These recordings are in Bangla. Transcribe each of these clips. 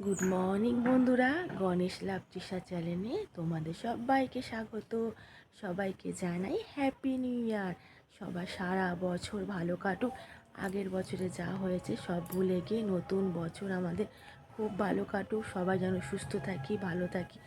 গুড মর্নিং বন্ধুরা, গণেশ লাভ তৃষা চ্যানেলে তোমাদের সবাইকে স্বাগত। সবাইকে জানাই হ্যাপি নিউ ইয়ার। সবার সারা বছর ভালো কাটুক। আগের বছরে যা হয়েছে সব ভুলে গিয়ে নতুন বছর আমাদের খুব ভালো কাটুক। সবাই যেন সুস্থ থাকি, ভালো থাকি।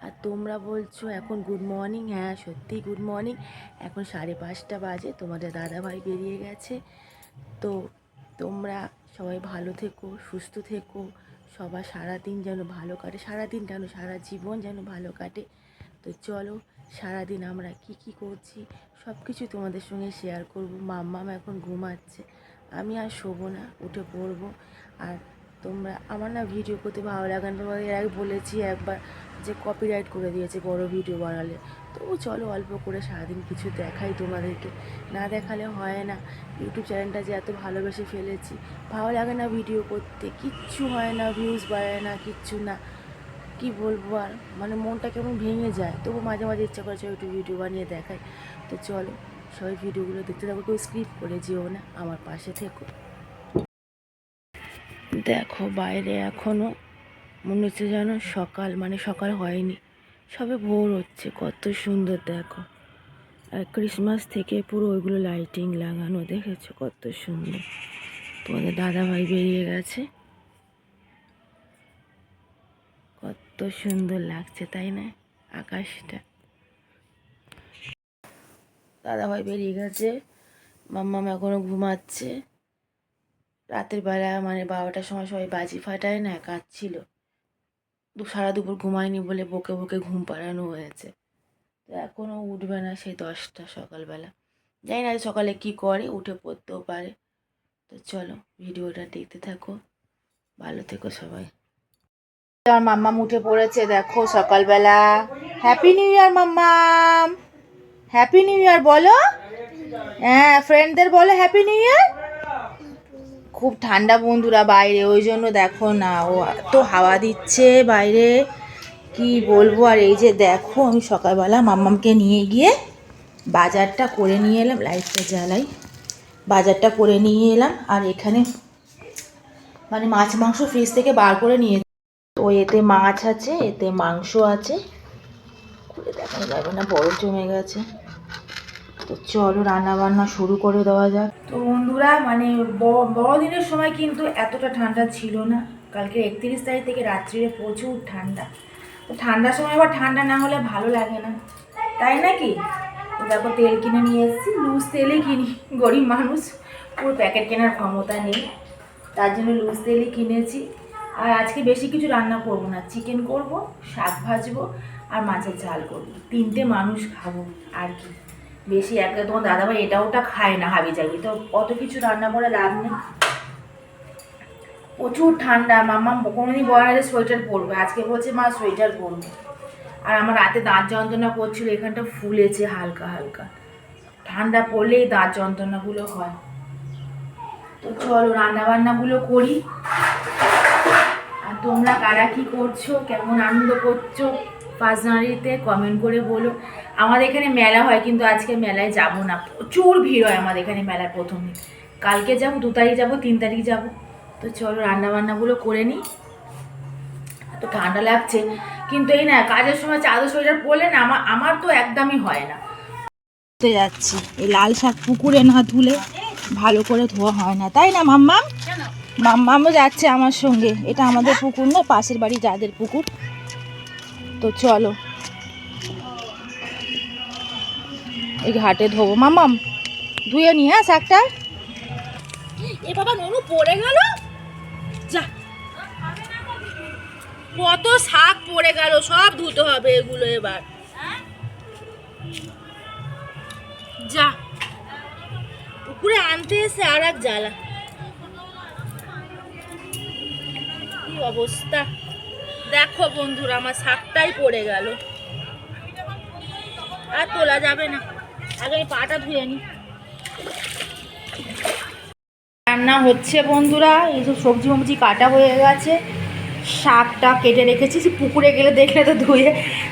আর তোমরা বলছো এখন গুড মর্নিং। হ্যাঁ, সত্যিই গুড মর্নিং। এখন 5:30 বাজে, তোমাদের দাদাভাই বেরিয়ে গেছে। তো তোমরা সবাই ভালো থেকো, সুস্থ থেকো। সবার সারাদিন যেন ভালো কাটে, সারাদিন কেন সারা জীবন যেন ভালো কাটে। তো চলো, সারাদিন আমরা কি করছি সব কিছু তোমাদের সঙ্গে শেয়ার করব। মাম্মাম এখন ঘুমাচ্ছে, আমি আর শোবো না, উঠে পড়বো। আর তোমরা, আমার না ভিডিও করতে ভালো লাগে না, তোমাদের এর আগে বলেছি একবার যে কপিরাইট করে দিয়েছে বড় ভিডিও বানালে। তবু চলো অল্প করে সারাদিন কিছু দেখাই তোমাদেরকে, না দেখালে হয় না। ইউটিউব চ্যানেলটা যে এত ভালোবেসে ফেলেছি, ভালো লাগে না ভিডিও করতে, কিচ্ছু হয় না, ভিউজ বাড়ে না, কিচ্ছু না। কি বলবো আর, মানে মনটা কেমন ভেঙে যায়। তবু মাঝে মাঝে ইচ্ছা করছে একটু ভিডিও বানিয়ে দেখাই। তো চলো, সবাই ভিডিওগুলো দেখতে থাকো, কেউ স্কিপ করে যেও না, আমার পাশে থেকো। দেখো বাইরে এখনও মনে হচ্ছে যেন সকাল, মানে সকাল হয়নি, সবে ভোর হচ্ছে। কত সুন্দর দেখো। আর ক্রিসমাস থেকে পুরো ওইগুলো লাইটিং লাগানো, দেখেছো কত সুন্দর। তোমাদের দাদাভাই বেরিয়ে গেছে, কত সুন্দর লাগছে তাই না আকাশটা। দাদাভাই বেরিয়ে গেছে, মাম্মাম এখনও ঘুমাচ্ছে। রাতের বেলা মানে 12টার সময় সবাই বাজি ফাটায় না, কাঁদছিল। সারা দুপুর ঘুমায়নি বলে বকে বকে ঘুম পাড়ানো হয়েছে। তো এখনও উঠবে না, সেই 10টা সকালবেলা। জানি না সকালে কি করে, উঠে পড়তেও পারে। তো চলো ভিডিওটা দেখতে থাকো, ভালো থেকো সবাই। আমার মাম্মাম উঠে পড়েছে দেখো সকালবেলা। হ্যাপি নিউ ইয়ার মাম্মাম, হ্যাপি নিউ ইয়ার বলো। হ্যাঁ, ফ্রেন্ডদের বলো হ্যাপি নিউ ইয়ার। খুব ঠান্ডা বন্ধুরা বাইরে, ওই জন্য দেখো না, ও এত হাওয়া দিচ্ছে বাইরে, কি বলবো। আর এই যে দেখো, আমি সকালবেলা মাম্মামকে নিয়ে গিয়ে বাজারটা করে নিয়ে এলাম। লাইটটা জ্বালাই, বাজারটা করে নিয়ে এলাম। আর এখানে মানে মাছ মাংস ফ্রিজ থেকে বার করে নিয়ে, তো এতে মাছ আছে, এতে মাংস আছে। খুলে দেখা যাবে না, বরফ জমে গেছে। তো চলো রান্না বান্না শুরু করে দেওয়া যাক। তো বন্ধুরা, মানে বড়দিনের সময় কিন্তু এতটা ঠান্ডা ছিল না। কালকে 31 তারিখ থেকে রাত্রিরে প্রচুর ঠান্ডা। তো ঠান্ডার সময় আবার ঠান্ডা না হলে ভালো লাগে না, তাই নাকি? তো দেখো তেল কিনে নিয়ে এসেছি, লুজ তেলই কিনি, গরিব মানুষ, পুরো প্যাকেট কেনার ক্ষমতা নেই, তার জন্য লুজ তেলই কিনেছি। আর আজকে বেশি কিছু রান্না করব না, চিকেন করব, শাক ভাজবো আর মাছের ঝাল করবো। 3টে মানুষ খাবো আর কি, বেশি একটা। তোমার দাদাভাই এটা ওটা খায় না, হাবি জাবি, তো অত কিছু রান্না করে লাভ নেই। প্রচুর ঠান্ডা, মাম্মা কোনোদিন বলে না যে সোয়েটার পরবে, আজকে বলছে মা সোয়েটার পরবো। আর আমার রাতে দাঁত যন্ত্রণা করছিল, এখানটা ফুলেছে হালকা হালকা। ঠান্ডা পড়লেই দাঁত যন্ত্রণাগুলো হয়। তো চলো রান্না বান্নাগুলো করি। আর তোমরা কারা কী করছো, কেমন আনন্দ করছো 1 জানুয়ারিতে কমেন্ট করে বলো। আমাদের এখানে মেলা হয়, কিন্তু আজকে মেলায় যাব না, প্রচুর ভিড় হয় আমাদের এখানে মেলার প্রথমে। কালকে যাবো, 2 তারিখ যাবো, 3 তারিখ যাবো। তো চলো রান্নাবান্নাগুলো করে নিই। এত ঠান্ডা লাগছে, কিন্তু এই না কাজের সময় চাদর সোয়েটার পরলে না আমার তো একদমই হয় না। যাচ্ছি, এই লাল শাক পুকুরে না ধুলে ভালো করে ধোয়া হয় না, তাই না মাম্মাম? মাম্মামও যাচ্ছে আমার সঙ্গে, এটা আমাদের পুকুর না, পাশের বাড়ি যাদের পুকুর। তো চলো এই ঘাটে ধোবো। মাম্মাম ধুয়ে নি, হ্যাঁ শাকটা। এ বাবা, ননু পড়ে গেল, যা কত শাক পড়ে গেল, সব ধুতে হবে এগুলো এবার। যা, পুকুরে আনতে এসে আর এক জ্বালা, কি অবস্থা দেখো বন্ধুরা, আমার শাকটাই পড়ে গেল, আর তোলা যাবে না। আগে এই পাটা ধুয়ে নি। রান্না হচ্ছে বন্ধুরা, এইসব সবজি মবজি কাটা হয়ে গেছে, শাকটা কেটে রেখেছি। পুকুরে গেলে দেখলে তো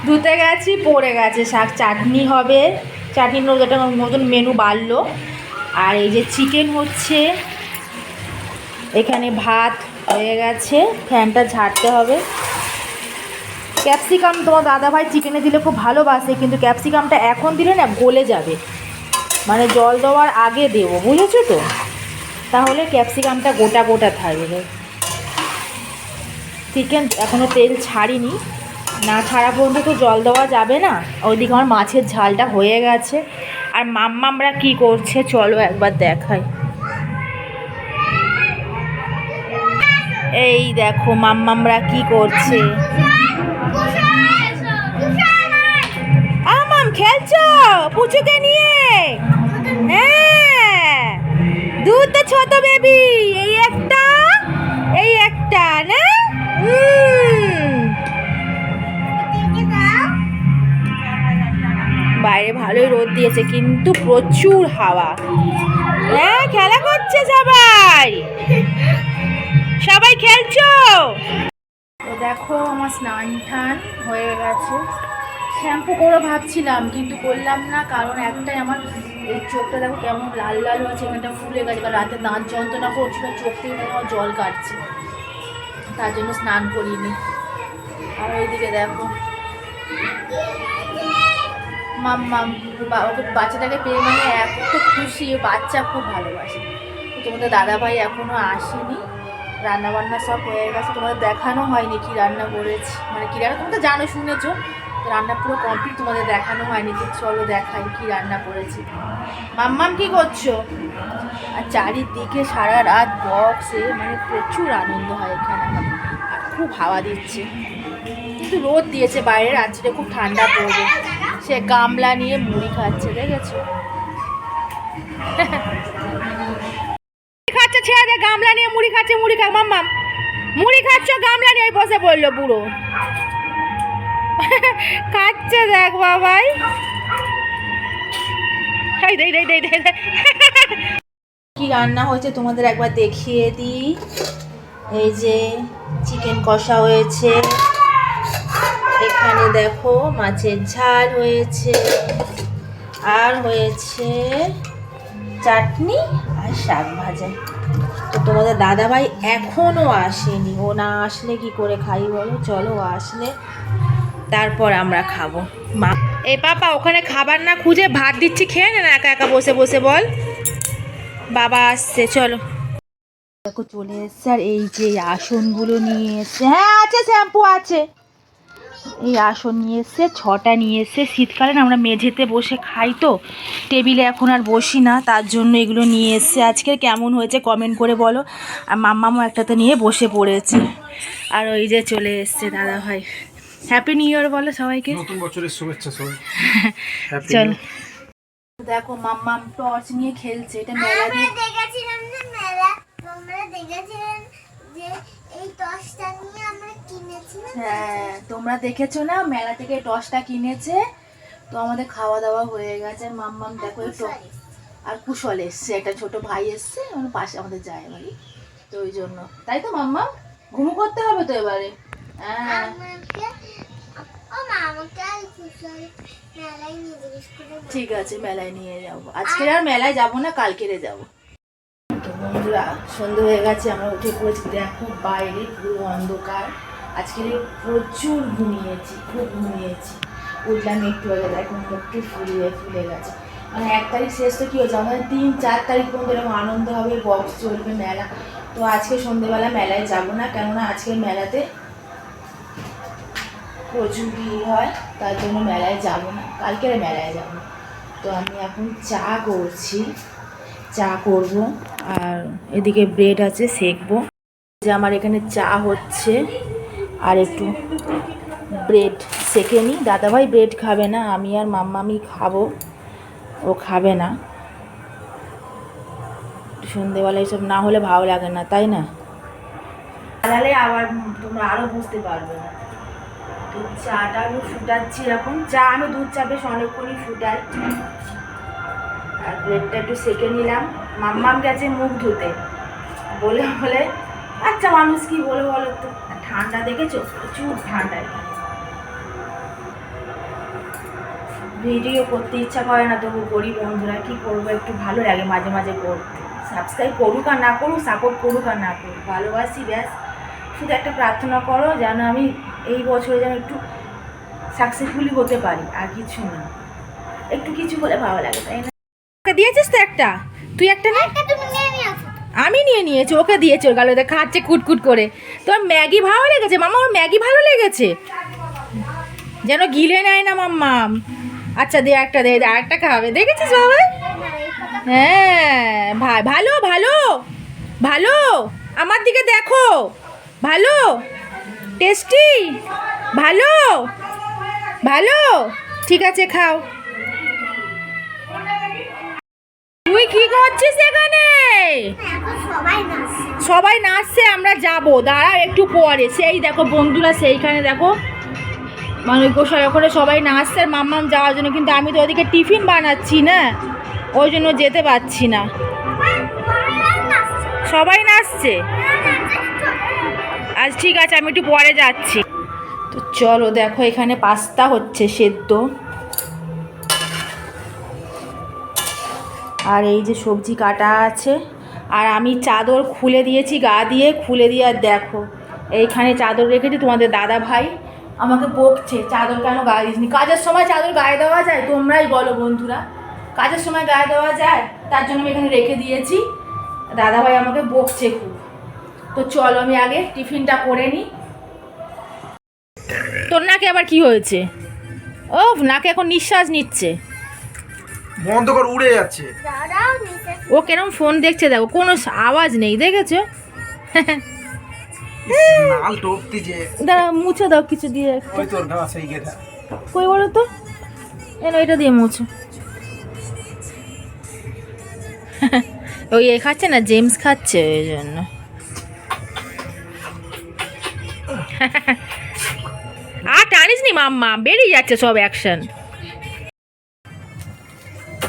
ধুতে গেছি, পড়ে গেছে শাক। চাটনি হবে, চাটনির নতুন মেনু বাড়লো। আর এই যে চিকেন হচ্ছে, এখানে ভাত, হয়ে গেছে, ফ্যানটা ঝাড়তে হবে। ক্যাপসিকাম তোমার দাদাভাই চিকেনে দিলে খুব ভালোবাসে, কিন্তু ক্যাপসিকামটা এখন দিলে না গলে যাবে, মানে জল দেওয়ার আগে দেবো, বুঝেছো তো? তাহলে ক্যাপসিকামটা গোটা গোটা থাকবে। চিকেন এখনও তেল ছাড়িনি, না ছাড়া পর্যন্ত তো জল দেওয়া যাবে না। ওইদিকে আমার মাছের ঝালটা হয়ে গেছে। আর মাম্মামরা কি করছে চলো একবার দেখাই। এই দেখো মাম্মামরা কি করছে। আমাম খেলছো পুচুকে নিয়ে? হ্যাঁ, দুধ তো ছোট বেবি, এই একটা না। বাইরে ভালোই রোদ দিয়েছে, কিন্তু প্রচুর হাওয়া। হ্যাঁ, খেলা করছে সবাই, সবাই খেলছো। তো দেখো আমার স্নান টান হয়ে গেছে। শ্যাম্পু করে ভাবছিলাম, কিন্তু করলাম না, কারণ একটাই আমার এই চোখটা দেখো কেমন লাল লাল হয়েছে, এখানটা ফুলে গেছে, বা রাতে দাঁত যন্ত্রণা করছিল, চোখ থেকে আমার জল কাটছে, তার জন্য স্নান করিনি। আর ওইদিকে দেখো মাম্মাম, ওকে বাচ্চাটাকে পেয়ে মানে এত খুশি, বাচ্চা খুব ভালোবাসে। তোমাদের দাদাভাই এখনও আসেনি, রান্নাবান্না সব হয়ে গেছে, তোমাদের দেখানো হয়নি কি রান্না করেছি, মানে কী রান্না, তুমি তো জানো, শুনেছো, রান্না পুরো কমপ্লিট, তোমাদের দেখানো হয়নি। তো চলো দেখাই কি রান্না করেছি। মাম্মাম কি করছো? আর চারিদিকে সারা রাত বক্সে, মানে প্রচুর আনন্দ হয় এখানে আমাদের, আর খুব হাওয়া দিচ্ছে, কিন্তু রোদ দিয়েছে বাইরে, রাত্রিটা খুব ঠান্ডা পড়বে। সে গামলা নিয়ে মুড়ি খাচ্ছে, দেখেছো? খাচ্ছে, ছেড়ে দে, গামলা নিয়ে মুড়ি খাচ্ছে, মুড়ি খা মাম্মাম, মুড়ি খাচ্ছ গামলা নিয়ে বসে পড়লো বুড়ো। খাচ্ছে দেখ বাবাই, কি রান্না হয়েছে তোমাদের একবার দেখিয়ে দিই। এই যে চিকেন কষা হয়েছে, এখানে দেখো মাছের ঝাল হয়েছে, আর হয়েছে চাটনি আর শাক ভাজা। তো তোমাদের দাদাভাই এখনও আসেনি, ও না আসলে কি করে খাই বলো? চলো ও আসলে তারপর আমরা খাবো। মা এই পাপা ওখানে খাবার না খুঁজে ভাত দিচ্ছি, খেয়ে না একা একা বসে বসে বল। বাবা আসছে, চলো। দেখো চলে এসছে, আর এই যে আসনগুলো নিয়ে এসছে। হ্যাঁ আছে, শ্যাম্পু আছে। এই আসন নিয়ে এসছে, 6টা নিয়ে এসছে। শীতকালে না আমরা মেঝেতে বসে খাই, তো টেবিলে এখন আর বসি না, তার জন্য এগুলো নিয়ে এসছে। আজকে কেমন হয়েছে কমেন্ট করে বলো। আর মাম্মামও একটাতে নিয়ে বসে পড়েছে। আর ওই যে চলে এসছে দাদা ভাই। হ্যাপি নিউ ইয়ার বলো সবাইকে, নতুন বছরের শুভেচ্ছা সবাই। চল। দেখো মাম্মাম টর্চ নিয়ে খেলছে, এটা মেলা দিয়ে দেখেছিলাম যে মেলা, তোমরা দেখেছিলেন যে এই টর্চটা নিয়ে আমরা কিনেছিলাম। হ্যাঁ তোমরা দেখেছো না, মেলা থেকে টর্চটা কিনেছে। তো আমাদের খাওয়া দাওয়া হয়ে গেছে। মাম্মাম দেখো একটু, আর কুশল এসছে, একটা ছোট ভাই এসছে, আমার পাশে আমাদের যায় বাড়ি, তো ওই জন্য। তাই তো মাম্মাম, ঘুমু করতে হবে তো এবারে। হ্যাঁ ঠিক আছে, মেলায় নিয়ে যাবো। আজকে আর মেলায় যাবো না, কালকেরে যাবো। তো বন্ধুরা সন্ধ্যে হয়ে গেছে, আমরা উঠে পড়েছি। দেখো বাইরে পুরো অন্ধকার। আজকে প্রচুর ঘুমিয়েছি, খুব ঘুমিয়েছি। উঠলাম একটু আগে, দেখো একটু ফুলে গেছে। মানে 1 তারিখ শেষ তো কী হচ্ছে, আমাদের 3-4 তারিখ পর্যন্ত এরকম আনন্দ হবে, বক্স চলবে, মেলা। তো আজকে সন্ধ্যেবেলা মেলায় যাব না, কেননা আজকে মেলাতে প্রচুর ভিড় হয়, তার জন্য মেলায় যাব না, কালকের মেলায় যাব। তো আমি এখন চা করছি, চা করব, আর এদিকে ব্রেড আছে সেঁকবো। যে আমার এখানে চা হচ্ছে, আর একটু ব্রেড সেঁকে নিই। দাদাভাই ব্রেড খাবে না, আমি আর মাম্মামি খাবো, ও খাবে না। সন্ধেবেলা এসব না হলে ভালো লাগে না, তাই না? বানালে আবার তোমরা আরও বুঝতে পারবে না। তো চাটা আমি ফুটাচ্ছি এখন। চা আমি দুধ চা বেশ অনেকক্ষণই ফুটাই। আর ব্রেডটা একটু সেঁকে নিলাম। মাম্মাম গেছে মুখ ধুতে, বলে বলে আচ্ছা মানুষ কি বলে বলো তো। ঠান্ডা দেখেছো, প্রচুর ঠান্ডা। ভিডিও করতে ইচ্ছা করে না, তবু করি বন্ধুরা, কি করবো, একটু ভালো লাগে মাঝে মাঝে করতে। সাবস্ক্রাইব করুক আর না করুক, সাপোর্ট করুক আর না করুক, ভালোবাসি ব্যাস। শুধু একটা প্রার্থনা করো যেন আমি এই বছরে যেন একটু সাকসেসফুলি হতে পারি, আর কিছু না। একটু কিছু হলে ভালো লাগে, তাই না? ওকে দিয়েছিস তো একটা, তুই একটা নে। একটা তুমি নিয়ে নিয়েছো। আমি নিয়ে নিয়েছি, ওকে দিয়েছি, ওর গালে খাচ্ছে কুটকুট করে। তোর ম্যাগি ভালো লেগেছে মামা? ওর ম্যাগি ভালো লেগেছে, যেন গিলে নেয় না মাম্মাম। আচ্ছা দে একটা, দে আরেকটা খাবে, দেখেছিস বাবা? হ্যাঁ ভাই, ভালো ভালো ভালো, আমার দিকে দেখো, ভালো টেস্টি, ভালো ভালো, ঠিক আছে খাও। তুই কি করছিস এখানে? এখন সবাই নাচছে। সবাই নাচছে, আমরা যাবো, দাঁড়া একটু পরে। সেই দেখো বন্ধুরা, সেইখানে দেখো মানে গোসাই করে সবাই নাচছে আর মাম্মাম যাওয়ার জন্য, কিন্তু আমি তো ওদিকে টিফিন বানাচ্ছি না, ওই জন্য যেতে পারছি না। সবাই নাচছে, আজ ঠিক আছে আমি একটু পরে যাচ্ছি। তো চলো দেখো এখানে পাস্তা হচ্ছে সেদ্ধ, আর এই যে সবজি কাটা আছে, আর আমি চাদর খুলে দিয়েছি, গা দিয়ে খুলে দিয়ে, আর দেখো এইখানে চাদর রেখেছি। তোমাদের দাদা ভাই আমাকে বকছে চাদর কেন গায়ে দিসনি। কাজের সময় চাদর গায়ে দেওয়া যায়? তোমরাই বলো বন্ধুরা, কাজের সময় গায়ে দেওয়া যায়? তার জন্য আমি এখানে রেখে দিয়েছি। দাদা ভাই আমাকে বকছে খুব। তো চলো আমি আগে টিফিনটা করে নিই। তোর নাকে আবার কি হয়েছে? ও নাকে এখন নিঃশ্বাস নিচ্ছে, বন্ধ কর, উড়ে যাচ্ছে। দাঁড়াও নিচে। ও কেরম ফোন দেখছে দেখো, কোনো আওয়াজ নেই, দেখেছো? নাল টপতি যে দাঁড়া মুছে দাও কিছু দিয়ে একটা। ওই তোর গাছ এই গেটা। কই বলো তো, এনো এটা দিয়ে মুছো। ওই এ খাচ্ছে না, জেমস খাচ্ছে, ওই জন্য। আর টানিস নি মাম্মা, বেরিয়ে যাচ্ছে সব অ্যাকশন।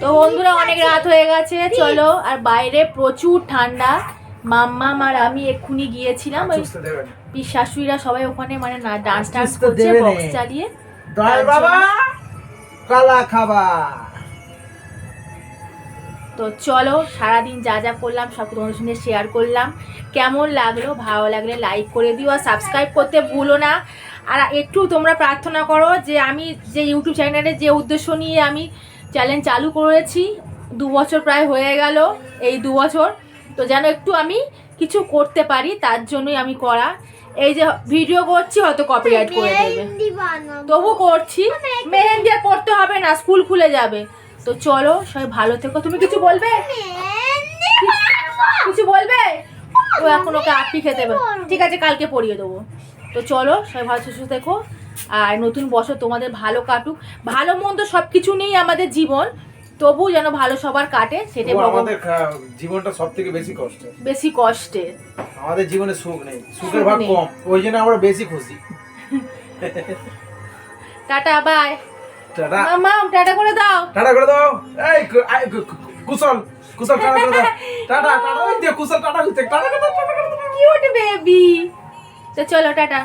তো বন্ধুরা অনেক রাত হয়ে গেছে, চলো। আর বাইরে প্রচুর ঠান্ডা। মাম্মা আর আমি এক্ষুনি গিয়েছিলাম, ওই সুস্থ দেবেন পিস শাশুড়িরা সবাই ওখানে মানে না ডান্স টান্স সুস্থ করছে দেবে বক্স নে। চালিয়ে। দয়াল বাবা কালা খাবা। তো চলো সারাদিন যা যা করলাম সব তোমাদের সঙ্গে শেয়ার করলাম। কেমন লাগলো? ভালো লাগলে লাইক করে দিও আর সাবস্ক্রাইব করতে ভুলো না। আর একটু তোমরা প্রার্থনা করো যে আমি যে ইউটিউব চ্যানেলে যে উদ্দেশ্য নিয়ে আমি চ্যানেল চালু করেছি, 2 বছর প্রায় হয়ে গেল, এই 2 বছর, তো যেন একটু আমি কিছু করতে পারি, তার জন্যই আমি করা। এই যে ভিডিও করছি হয়তো কপিরাইট করে দেবে, মেহেন্দি বানাবো। তবু করছি। মেহেন্দি আর করতে হবে না, স্কুল খুলে যাবে। তো চলো সবাই ভালো থেকো। তুমি কিছু বলবে? মেহেন্দি বানাবো। কিছু বলবে? ও এখন ওকে আপি খেতে হবে, ঠিক আছে কালকে পরিয়ে দেবো। তো চলো সবাই ভালো সুস্থ থেকো, আর নতুন বছর তোমাদের ভালো কাটুক। ভালো মন্দ সব কিছু নেই আমাদের জীবন, তবু যেন ভালো সবার কাটে, সেটাই আমাদের জীবনটা সব থেকে বেশি কষ্ট। বেশি কষ্টের। আমাদের জীবনে সুখ নেই, সুখের সুখ ভাগ নেই। কম, ওই জন্য আমরা বেশি খুশি। Tata bye. টাটা মামা টাটা করে দাও। টাটা করে দাও। এই কুশল কুশল টাটা করে দাও। টাটা টাটা, ওই দিয়ে কুশল টাটা করতে, tata tata tata. Cute baby. তো চলো টাটা।